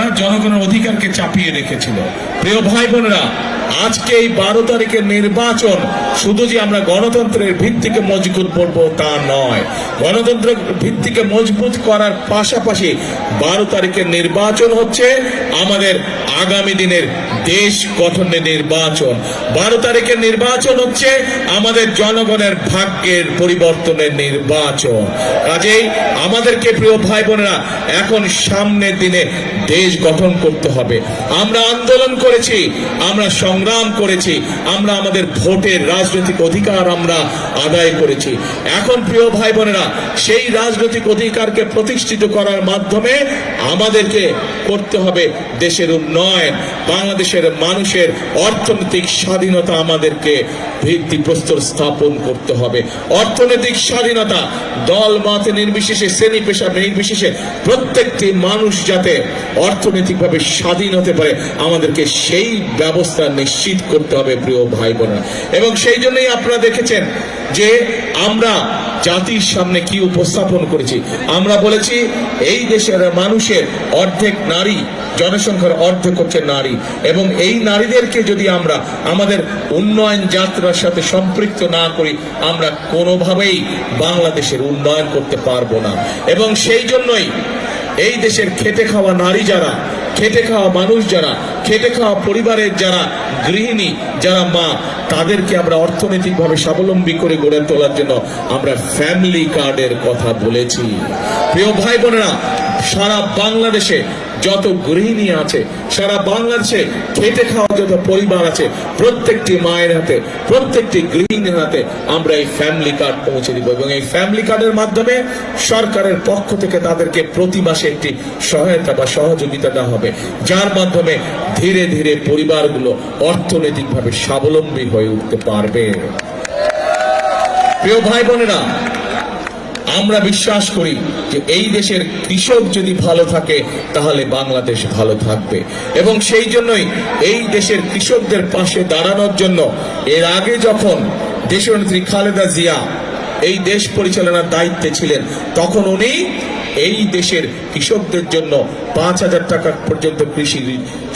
যারা জনগণের অধিকারকে চাপিয়ে রেখেছিল। প্রিয় ভাই বোনেরা, আজকে এই 12 তারিখের নির্বাচন শুধু যে আমরা গণতন্ত্রের ভিত্তিকে মজবুত করব তা নয়, গণতন্ত্রের ভিত্তিকে মজবুত করার পাশাপাশি 12 তারিখের নির্বাচন হচ্ছে আমাদের আগামী দিনের দেশ গঠনের নির্বাচন। 12 তারিখের নির্বাচন হচ্ছে আমাদের জনগণের ভাগ্যের পরিবর্তনের নির্বাচন। কাজেই আমাদেরকে প্রিয় ভাই বোনেরা এখন সামনের দিনে দেশ গঠন করতে হবে। আমরা আন্দোলন করেছি, আমরা সংগ্রাম করেছি, আমরা আমাদের ভোটের রাজনৈতিক অধিকার আমরা আদায় করেছি। এখন প্রিয় ভাই বোনেরা, সেই রাজনৈতিক অধিকারকে প্রতিষ্ঠিত করার মাধ্যমে আমাদেরকে করতে হবে দেশের উন্নয়ন, বাংলাদেশের মানুষের অর্থনৈতিক স্বাধীনতা আমাদেরকে ভিত্তিপ্রস্তর স্থাপন করতে হবে। অর্থনৈতিক স্বাধীনতা দল মত নির্বিশেষে, শ্রেণী পেশা নির্বিশেষে প্রত্যেকটি মানুষ যাতে অর্থনৈতিকভাবে স্বাধীন হতে পারে, আমাদেরকে সেই ব্যবস্থা নিশ্চিত করতে হবে প্রিয় ভাই বোনেরা। এবং সেই জন্যই আপনারা দেখেছেন যে আমরা জাতির সামনে কি উপস্থাপন করেছি। আমরা বলেছি এই দেশের মানুষের অর্ধেক নারী, জনসংখ্যার অর্ধেক হচ্ছে নারী, এবং এই নারীদেরকে যদি আমরা আমাদের উন্নয়ন যাত্রার সাথে সম্পৃক্ত না করি, আমরা কোনোভাবেই বাংলাদেশের উন্নয়ন করতে পারবো না। এবং সেই জন্যই এই দেশের খেটে খাওয়া নারী যারা, খেটে খাওয়া মানুষ যারা, খেটে খাওয়া পরিবারের যারা গৃহিণী, যারা মা, তাদেরকে আমরা অর্থনৈতিকভাবে স্বাবলম্বী করে গড়ে তোলার জন্য আমরা ফ্যামিলি কার্ডের কথা বলেছি। প্রিয় ভাই বোনেরা, সারা বাংলাদেশে যত গৃহিণী আছে, সারা বাংলাদেশে খেটে খাওয়া যত পরিবার আছে, প্রত্যেকটি মায়ের হাতে, প্রত্যেকটি গৃহিণীর হাতে আমরা এই ফ্যামিলি কার্ড পৌঁছে দিব। এবং এই ফ্যামিলি কার্ডের মাধ্যমে সরকারের পক্ষ থেকে তাদেরকে প্রতি মাসে একটি সহায়তা বা সহযোগিতা দেওয়া হবে, যার মাধ্যমে ধীরে ধীরে পরিবারগুলো অর্থনৈতিকভাবে স্বাবলম্বী হয়ে উঠতে পারবে। প্রিয় ভাই বোনেরা, আমরা বিশ্বাস করি যে এই দেশের কৃষক যদি ভালো থাকে তাহলে বাংলাদেশ ভালো থাকবে। এবং সেই জন্যই এই দেশের কৃষকদের পাশে দাঁড়ানোর জন্য এর আগে যখন দেশনেত্রী খালেদা জিয়া এই দেশ পরিচালনার দায়িত্বে ছিলেন, তখন উনি এই দেশের কৃষকদের জন্য 5,000 টাকা পর্যন্ত কৃষি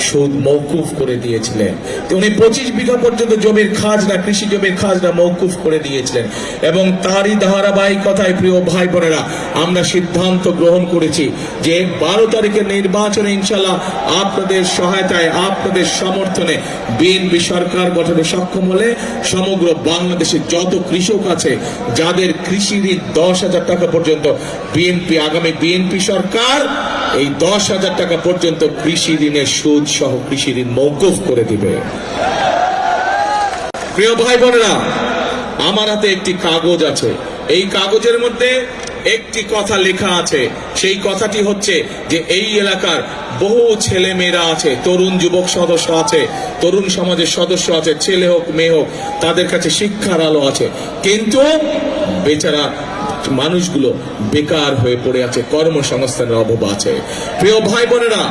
সুদ মওকুফ করে দিয়েছিলেন। উনি 25 বিঘা পর্যন্ত জমির খাজনা, কৃষি জমির খাজনা মওকুফ করে দিয়েছিলেন। এবং তারই ধারাবাহিকতায় প্রিয় ভাই বোনেরা, আমরা সিদ্ধান্ত গ্রহণ করেছি যে 12 তারিখের নির্বাচনে ইনশাল্লাহ আপনাদের সহায়তায়, আপনাদের সমর্থনে বিএনপি সরকার গঠনে সক্ষম হলে সমগ্র বাংলাদেশে যত কৃষক আছে যাদের কৃষি ঋণ 10,000 টাকা পর্যন্ত, আগামী বিএনপি সরকার এই 10,000 টাকা পর্যন্ত কৃষি ঋণের সুদ সহ কৃষি ঋণ মওকুফ করে দিবে। প্রিয় ভাই বোনেরা, আমার হাতে একটি কাগজ আছে, এই কাগজের মধ্যে একটি কথা লেখা আছে। সেই কথাটি হচ্ছে যে এই এলাকার বহু ছেলে মেয়েরা আছে, তরুণ যুবক সদস্য আছে, তরুণ সমাজের সদস্য আছে, ছেলে হোক মেয়ে হোক, তাদের কাছে শিক্ষার আলো আছে, কিন্তু বেচারা মানুষগুলো বেকার হয়ে পড়ে আছে, কর্মসংস্থানের অভাব আছে। প্রিয় ভাই বোনেরা,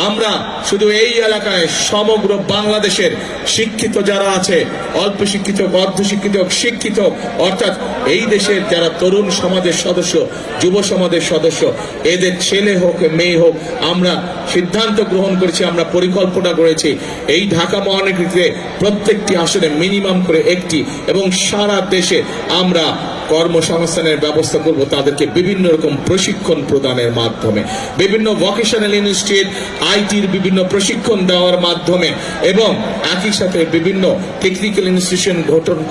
আমরা শুধু এই এলাকায় সমগ্র বাংলাদেশের শিক্ষিত যারা আছে, অল্প শিক্ষিত, অর্ধ শিক্ষিত, শিক্ষিত, অর্থাৎ এই দেশের যারা তরুণ সমাজের সদস্য, যুব সমাজের সদস্য, এদের ছেলে হোক মেয়ে হোক, আমরা সিদ্ধান্ত গ্রহণ করেছি, আমরা পরিকল্পনা করেছি এই ঢাকা মহানগরীতে প্রত্যেকটি আসনে মিনিমাম করে একটি, এবং সারা দেশে আমরা কর্মসংস্থানের ব্যবস্থা করব। তাদেরকে বিভিন্ন রকম প্রশিক্ষণ প্রদানের মাধ্যমে, বিভিন্ন ভোকেশনাল ইনস্টিটিউট, আইটির বিভিন্ন প্রশিক্ষণ দেওয়ার মাধ্যমে, এবং একই সাথে বিভিন্ন টেকনিক্যাল ইনস্টিটিউশন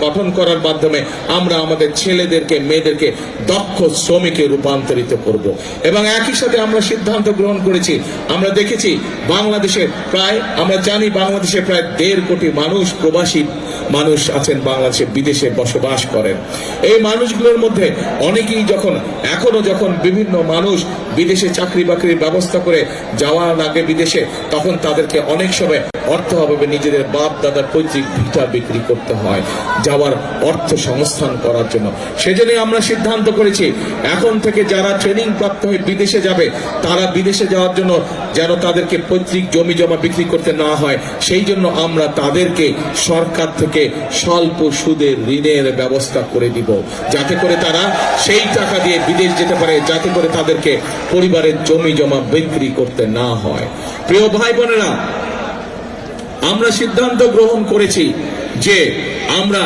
গঠন করার মাধ্যমে আমরা আমাদের ছেলেদেরকে, মেয়েদেরকে দক্ষ শ্রমিকে রূপান্তরিত করব। এবং একই সাথে আমরা সিদ্ধান্ত গ্রহণ করেছি, আমরা দেখেছি বাংলাদেশে প্রায়, আমরা জানি বাংলাদেশে প্রায় 1.5 কোটি মানুষ, প্রবাসী মানুষ আছেন, বাংলাদেশে বিদেশে বসবাস করেন। এই মানুষগুলোর মধ্যে অনেকেই এখনো যখন বিভিন্ন মানুষ বিদেশে চাকরি বাকরির ব্যবস্থা করে যাওয়ার আগে বিদেশে, তখন তাদেরকে অনেক সময় অর্থ অভাবে নিজেদের বাপ দাদার পৈতৃক ভিটা বিক্রি করতে হয় যাওয়ার অর্থ সংস্থান করার জন্য। সেজন্য আমরা সিদ্ধান্ত করেছি এখন থেকে যারা ট্রেনিং প্রাপ্ত হয়ে বিদেশে যাবে, তারা বিদেশে যাওয়ার জন্য যেন তাদেরকে পৈতৃক জমি জমা বিক্রি করতে না হয়, সেই জন্য আমরা তাদেরকে সরকার থেকে তাদেরকে স্বল্প সুদের ঋণের ব্যবস্থা করে দিব, যাতে করে তারা সেই টাকা দিয়ে বিদেশ যেতে পারে, যাতে করে তাদেরকে পরিবারের জমি জমা বিক্রি করতে না হয়। প্রিয় ভাই বোনেরা, আমরা সিদ্ধান্ত গ্রহণ করেছি যে আমরা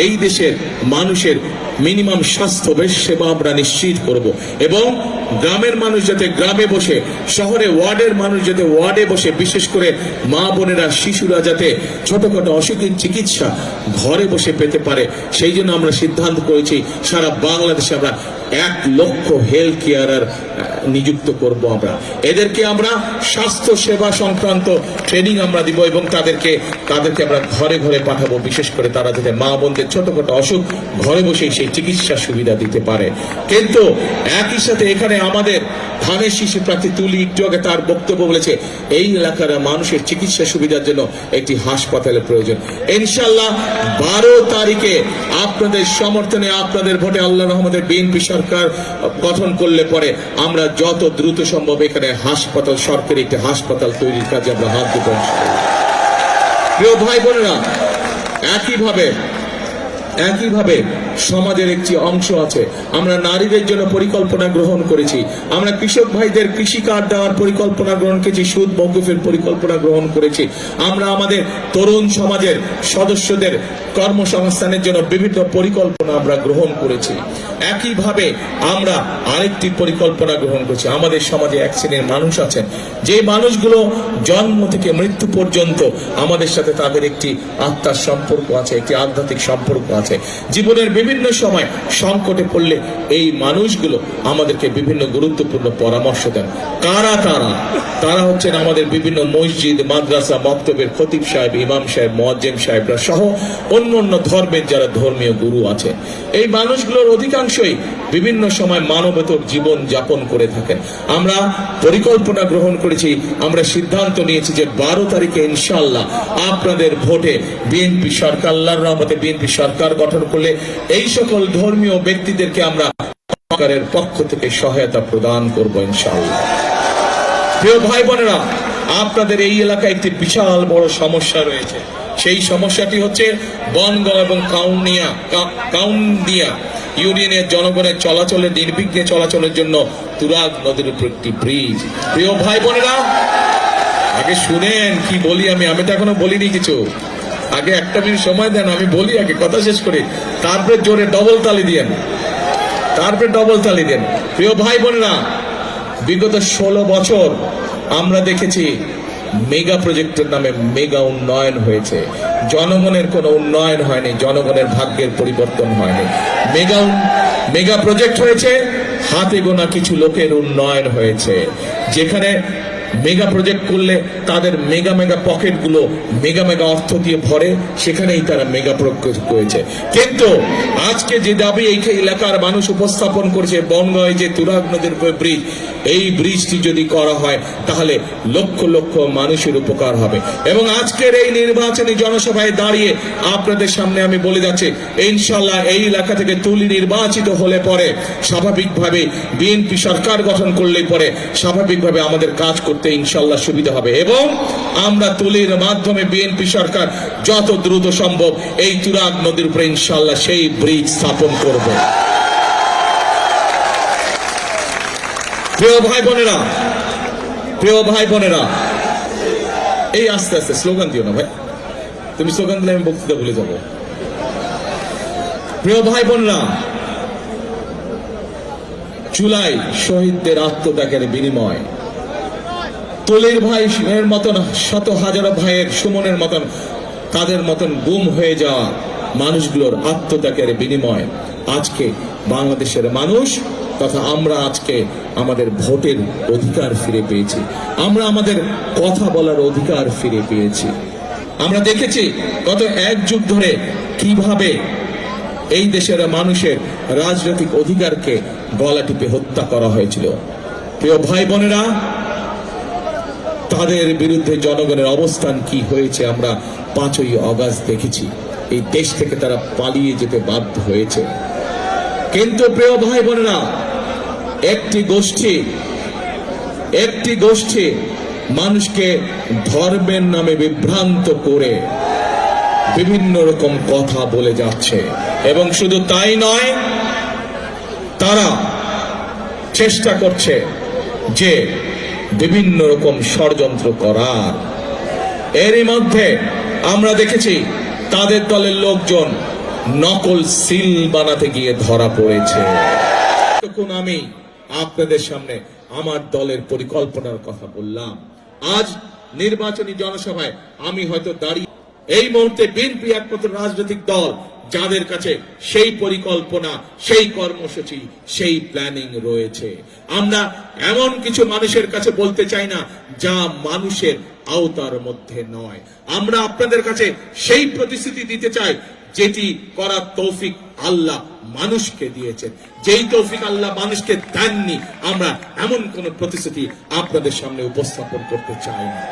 এই দেশের মানুষের মিনিমাম স্বাস্থ্য সেবা আমরা নিশ্চিত করব, এবং গ্রামের মানুষ যাতে গ্রামে বসে, শহরে ওয়ার্ডের মানুষ যাতে ওয়ার্ডে বসে, বিশেষ করে মা বোনেরা শিশুরা যাতে ছোটখাটো অসুখের চিকিৎসা ঘরে বসে পেতে পারে, সেই জন্য আমরা সিদ্ধান্ত করেছি সারা বাংলাদেশে আমরা 1 লক্ষ হেলথ কেয়ারার নিযুক্ত করব। এদেরকে আমরা স্বাস্থ্য সেবা সংক্রান্ত ট্রেনিং আমরা দিব, এবং তাদেরকে আমরা ঘরে ঘরে পাঠাবো, বিশেষ করে তারা যাতে মা বোনদের ছোটখাটো অসুখ ঘরে বসেই সেই চিকিৎসা সুবিধা দিতে পারে। কিন্তু একই সাথে এখানে আমাদের ধানের শীষের প্রার্থী তুলি একটু আগে তার বক্তব্য বলেছে, এই এলাকার মানুষের চিকিৎসা সুবিধার জন্য একটি হাসপাতালের প্রয়োজন। ইনশাআল্লাহ 12 তারিখে আপনাদের সমর্থনে, আপনাদের ভোটে আল্লাহর রহমতে বিএনপি সরকার গঠন করলে পরে আমরা যত দ্রুত সম্ভব এখানে হাসপাতাল, সরকারি একটি হাসপাতাল তৈরির কাজে আমরা হাত দিব। প্রিয় ভাই বোনেরা, একইভাবে সমাজের একটি অংশ আছে, আমরা নারীদের জন্য পরিকল্পনা গ্রহণ করেছি, আমরা কৃষক ভাইদের কৃষি কার্ড দেওয়ার পরিকল্পনা গ্রহণ করেছি, সুদ মওকুফের পরিকল্পনা গ্রহণ করেছি, আমরা আমাদের তরুণ সমাজের সদস্যদের কর্মসংস্থানের জন্য বিভিন্ন পরিকল্পনা আমরা গ্রহণ করেছি। একইভাবে আমরা আরেকটি পরিকল্পনা গ্রহণ করেছি, আমাদের সমাজে এক শ্রেণীর মানুষ আছেন যে মানুষগুলো জন্ম থেকে মৃত্যু পর্যন্ত আমাদের সাথে তাদের একটি আত্মার সম্পর্ক আছে, একটি আধ্যাত্মিক সম্পর্ক আছে। জীবনের বিভিন্ন সময় সংকটে পড়লে এই মানুষগুলো আমাদেরকে বিভিন্ন গুরুত্বপূর্ণ পরামর্শ দেন। কারা তারা হচ্ছেন আমাদের বিভিন্ন মসজিদ, মাদ্রাসা, মক্তবের খতিব সাহেব, ইমাম সাহেব, মুয়াজ্জিম সাহেবরা সহ অন্য ধর্মের যারা ধর্মীয় গুরু আছে। এই মানুষগুলোর অধিকাংশই বিভিন্ন সময় মানবেতর জীবন যাপন করে থাকেন। আমরা পরিকল্পনা গ্রহণ করেছি, আমরা সিদ্ধান্ত নিয়েছি যে 12 তারিখে ইনশাআল্লাহ আপনাদের ভোটে বিএনপি সরকার, আল্লাহর রহমতে বিএনপি সরকার গঠন করলে এই সকল ধর্মীয় ব্যক্তিদেরকে আমরা সরকারের পক্ষ থেকে সহায়তা প্রদান করব ইনশাআল্লাহ। প্রিয় ভাই বোনেরা, আপনাদের এই এলাকায় একটি বিশাল বড় সমস্যা রয়েছে। সেই সমস্যাটি হচ্ছে বনগাঁ এবং কাউন্দিয়া ইউনিয়নের জনগণের চলাচলের, নির্বিঘ্নে চলাচলের জন্য তুরাগ নদীর উপর একটি ব্রিজ। প্রিয় ভাই বোনেরা, আগে শুনেন কি বলি, আমি তো এখনো বলিনি কিছু, আগে 1 মিনিট সময় দেন, আমি বলি, আগে কথা শেষ করি, তারপরে জোরে ডবল তালি দেন। প্রিয় ভাই বোনেরা, বিগত 16 বছর আমরা দেখেছি মেগা প্রজেক্টের নামে মেগা উন্নয়ন হয়েছে, জনগণের কোনো উন্নয়ন হয়নি, জনগণের ভাগ্যের পরিবর্তন হয়নি। মেগা প্রজেক্ট হয়েছে, হাতে গোনা কিছু লোকের উন্নয়ন হয়েছে। যেখানে মেগা প্রজেক্ট করলে তাদের মেগা পকেটগুলো মেগা অর্থ দিয়ে ভরে, সেখানেই তারা মেগা প্রজেক্ট করেছে। কিন্তু আজকে যে দাবি এই এলাকার মানুষ উপস্থাপন করেছে, বনগাঁয় যে তুরাগ নদীর উপর ব্রিজ, এই ব্রিজটি যদি করা হয় তাহলে লক্ষ লক্ষ মানুষের উপকার হবে। এবং আজকের এই নির্বাচনী জনসভায় দাঁড়িয়ে আপনাদের সামনে আমি বলে যাচ্ছি, ইনশাআল্লাহ এই এলাকা থেকে তুলি নির্বাচিত হলে পরে স্বাভাবিকভাবে বিএনপি সরকার গঠন করলেই পরে স্বাভাবিকভাবে আমাদের কাজ করতে ইনশাআল্লাহ সুবিধা হবে, এবং আমরা তুলির মাধ্যমে বিএনপি সরকার যত দ্রুত সম্ভব এই তুরাগ নদীর উপরে ইনশাআল্লাহ সেই ব্রিজ স্থাপন করবে। প্রিয় ভাই বোনেরা, এই আস্তে আস্তে স্লোগান দিও না ভাই, তুমি স্লোগান দিলে আমি বক্তৃতা ভুলে যাব। প্রিয় ভাই বোনেরা, চুলাই শহীদদের আত্মত্যাগের বিনিময়, তুলির ভাইয়ের মতন শত হাজারো ভাইয়ের, সুমনের মতন, তাদের মতন গুম হয়ে যাওয়া মানুষগুলোর আত্মত্যাগের বিনিময় আজকে বাংলাদেশের মানুষ তথা আমরা আজকে আমাদের ভোটের অধিকার ফিরে পেয়েছি, আমরা আমাদের কথা বলার অধিকার ফিরে পেয়েছি। আমরা দেখেছি গত 1 যুগ ধরে কিভাবে এই দেশের মানুষের রাজনৈতিক অধিকারকে গলা টিপে হত্যা করা হয়েছিল। প্রিয় ভাই বোনেরা, তাদের বিরুদ্ধে জনগণের অবস্থান কি হয়েছে আমরা 5ই আগস্ট দেখেছি। এই দেশ থেকে তারা পালিয়ে যেতে বাধ্য হয়েছে। কিন্তু প্রিয় ভাই বোনেরা, একটি গোষ্ঠী মানুষকে ধর্মের নামে বিভ্রান্ত করে বিভিন্ন রকম কথা বলে যাচ্ছে, এবং শুধু তাই নয়, তারা চেষ্টা করছে যে বিভিন্ন রকম ষড়যন্ত্র করার। এরই মধ্যে আমরা দেখেছি তাদের দলের লোকজন নকল সিল বানাতে গিয়ে ধরা পড়েছে। তখন আমি আপনাদের সামনে আমার দলের পরিকল্পনার কথা বললাম। আজ নির্বাচনী জনসভায় আমি হয়তো দাঁড়িয়ে, এই মুহূর্তে বিএনপি একমাত্র রাজনৈতিক দল যাদের কাছে সেই পরিকল্পনা, সেই কর্মসূচি, সেই প্ল্যানিং রয়েছে। আমরা এমন কিছু মানুষের কাছে বলতে চাই না যা মানুষের আওতার মধ্যে নয়। আমরা আপনাদের কাছে সেই প্রতিশ্রুতি দিতে চাই যেটি করার তৌফিক আল্লাহ মানুষকে দিয়েছেন। যেই তৌফিক আল্লাহ মানুষকে দেননি, আমরা এমন কোন প্রতিশ্রুতি আপনাদের সামনে উপস্থাপন করতে চাই না।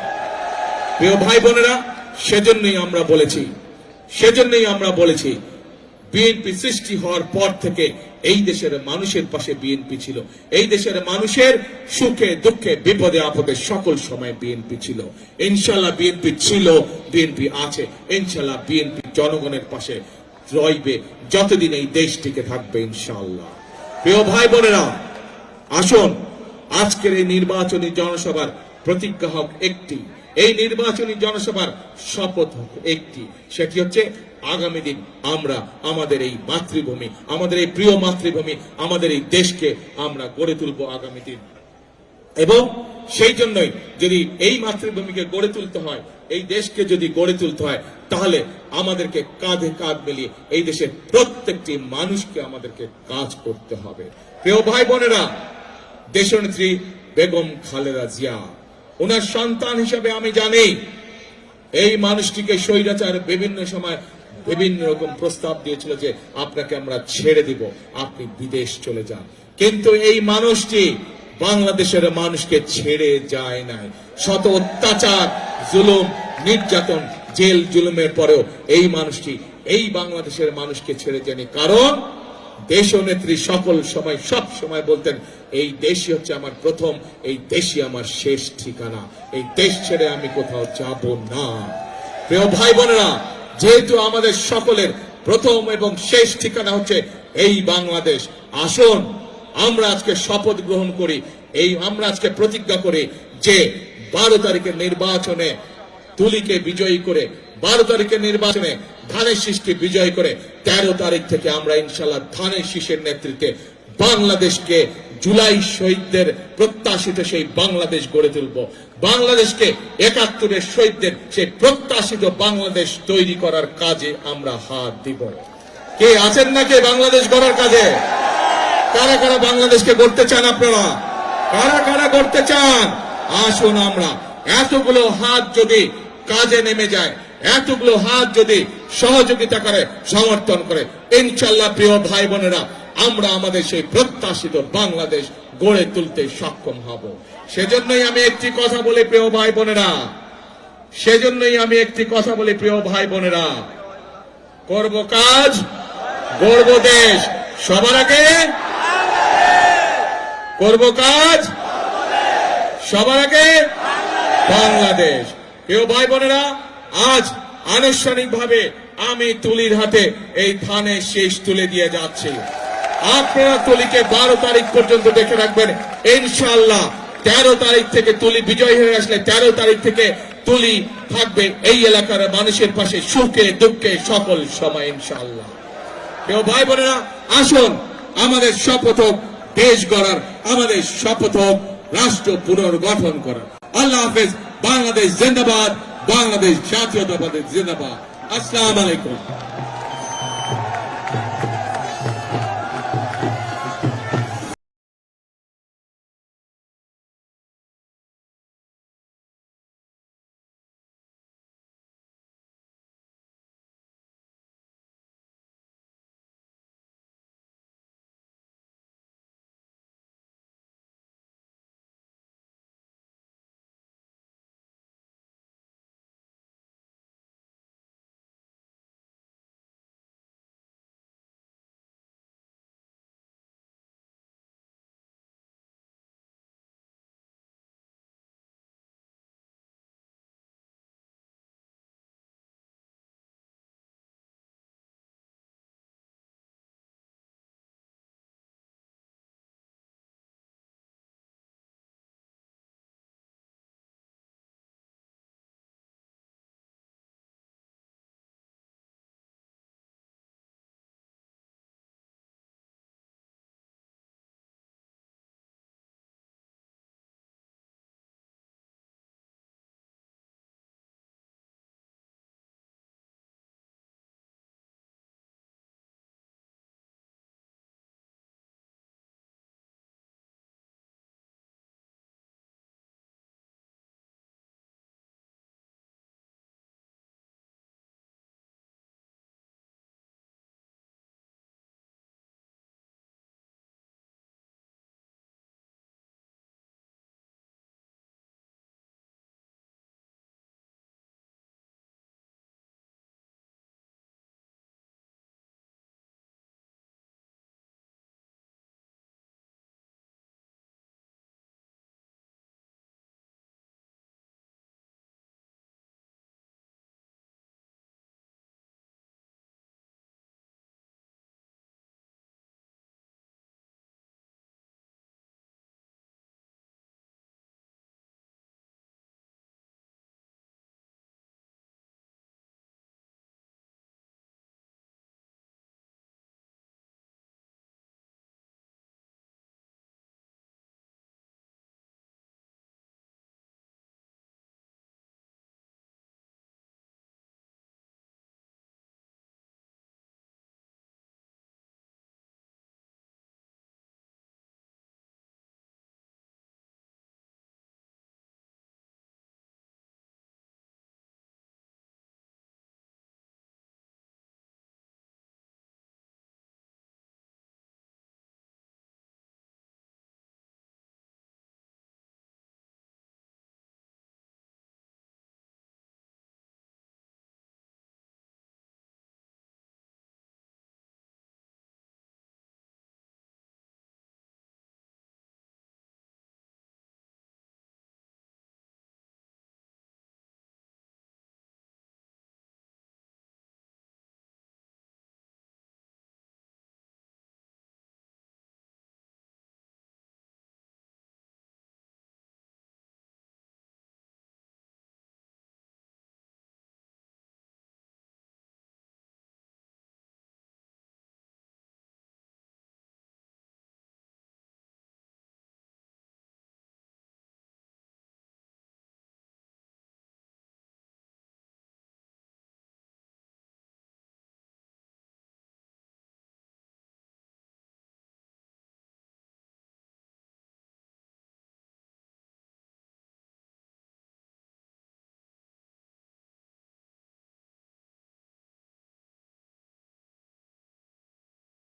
প্রিয় ভাই বোনেরা, সেজন্যই আমরা বলেছি বিএনপি সৃষ্টি হওয়ার পর থেকে এই দেশের মানুষের পাশে বিএনপি ছিল। এই দেশের মানুষের সুখে দুঃখে বিপদে আপদে সকল সময় বিএনপি ছিল। ইনশাল্লাহ বিএনপি ছিল, বিএনপি আছে, ইনশাল্লাহ বিএনপি জনগণের পাশে রইবে যতদিন এই দেশ টিকে থাকবে ইনশাআল্লাহ। প্রিয় ভাই বোনেরা, আসুন আজকের এই নির্বাচনী জনসভার প্রতিজ্ঞা হোক একটি, এই নির্বাচনী জনসভার শপথ হোক একটি, সেটি হচ্ছে আগামী দিন আমরা আমাদের এই মাতৃভূমি, আমাদের এই প্রিয় মাতৃভূমি, আমাদের এই দেশকে আমরা গড়ে তুলব আগামী দিন। এবং সেই জন্যই যদি এই মাতৃভূমিকে গড়ে তুলতে হয়, এই দেশকে যদি গড়ে তুলতে হয়, তাহলে আমাদেরকে কাঁধে কাঁধ মিলিয়ে এই দেশের প্রত্যেকটি মানুষকে আমাদেরকে কাজ করতে হবে। প্রিয় ভাই বোনেরা, দেশনেত্রী বেগম খালেদা জিয়া, ওনার সন্তান হিসেবে আমি জানি এই মানুষটিকে স্বৈরাচার বিভিন্ন সময় বিভিন্ন রকম প্রস্তাব দিয়েছিল যে আপনাকে আমরা ছেড়ে দিব, আপনি বিদেশ চলে যান। কিন্তু এই মানুষটি বাংলাদেশের মানুষকে ছেড়ে যায় নাই। শত অত্যাচার, জুলুম, নির্যাতন, জেল জুলুমের পরেও এই মানুষটি এই বাংলাদেশের মানুষকে ছেড়ে যায়নি। কারণ দেশনেত্রী সকল সময় সব সময় বলতেন, এই দেশই হচ্ছে আমার প্রথম, এই দেশই আমার শেষ ঠিকানা, এই দেশ ছেড়ে আমি কোথাও যাব না। প্রিয় ভাই বোনেরা, যেহেতু আমাদের সকলের প্রথম এবং শেষ ঠিকানা হচ্ছে এই বাংলাদেশ, আসুন আমরা আজকে শপথ গ্রহণ করি, আমরা আজকে প্রতিজ্ঞা করি যে 12 তারিখের নির্বাচনে তুলিকে বিজয়ী করে, 12 তারিখের নির্বাচনে ধানের শীষকে বিজয় করে 13 তারিখ থেকে আমরা ইনশাল্লাহ ধানের শীষের নেতৃত্বে বাংলাদেশকে, জুলাই শহীদদের প্রত্যাশিত সেই বাংলাদেশ গড়ে তুলব। বাংলাদেশকে 71-এর শহীদদের সেই প্রত্যাশিত বাংলাদেশ তৈরি করার কাজে আমরা হাত দিব। কে আছেন নাকি বাংলাদেশ গড়ার কাজে? কারা কারা বাংলাদেশকে গড়তে চান? আপনারা কারা কারা গড়তে চান? আসুন আমরা এতগুলো হাত যদি কাজে নেমে যায়, এতগুলো হাত যদি সহযোগিতা করে, সমর্থন করে, ইনশাআল্লাহ প্রিয় ভাই বোনেরা, আমরা আমাদের সেই প্রত্যাশিত বাংলাদেশ গড়ে তুলতে সক্ষম হব। সেজন্যই আমি একটি কথা বলি প্রিয় ভাই বোনেরা, প্রিয় ভাই বোনেরা, করব কাজ, গড়ব দেশ, সবার আগে করব কাজ, সবার আগে বাংলাদেশ। প্রিয় ভাই বোনেরা, আজ আনুষ্ঠানিকভাবে আমি তুলির হাতে এই ধানের শীষ তুলে দিয়ে যাচ্ছি। আপনারা তুলিকে 12 তারিখ পর্যন্ত দেখে রাখবেন। ইনশাআল্লাহ 13 তারিখ থেকে তুলি বিজয় হয়ে আসলে 13 তারিখ থেকে তুলি থাকবে এই এলাকার মানুষের পাশে সুখে দুঃখে সকল সময় ইনশাআল্লাহ। প্রিয় ভাই বোনেরা, আসুন আমাদের শপথ হোক দেশ গড়ার, আমাদের শপথ হোক রাষ্ট্র পুনর্গঠন করার। আল্লাহ হাফেজ। বাংলাদেশ জিন্দাবাদ, বাংলাদেশ জাতীয়তাবাদী জিন্দাবাদ। আসসালামু আলাইকুম।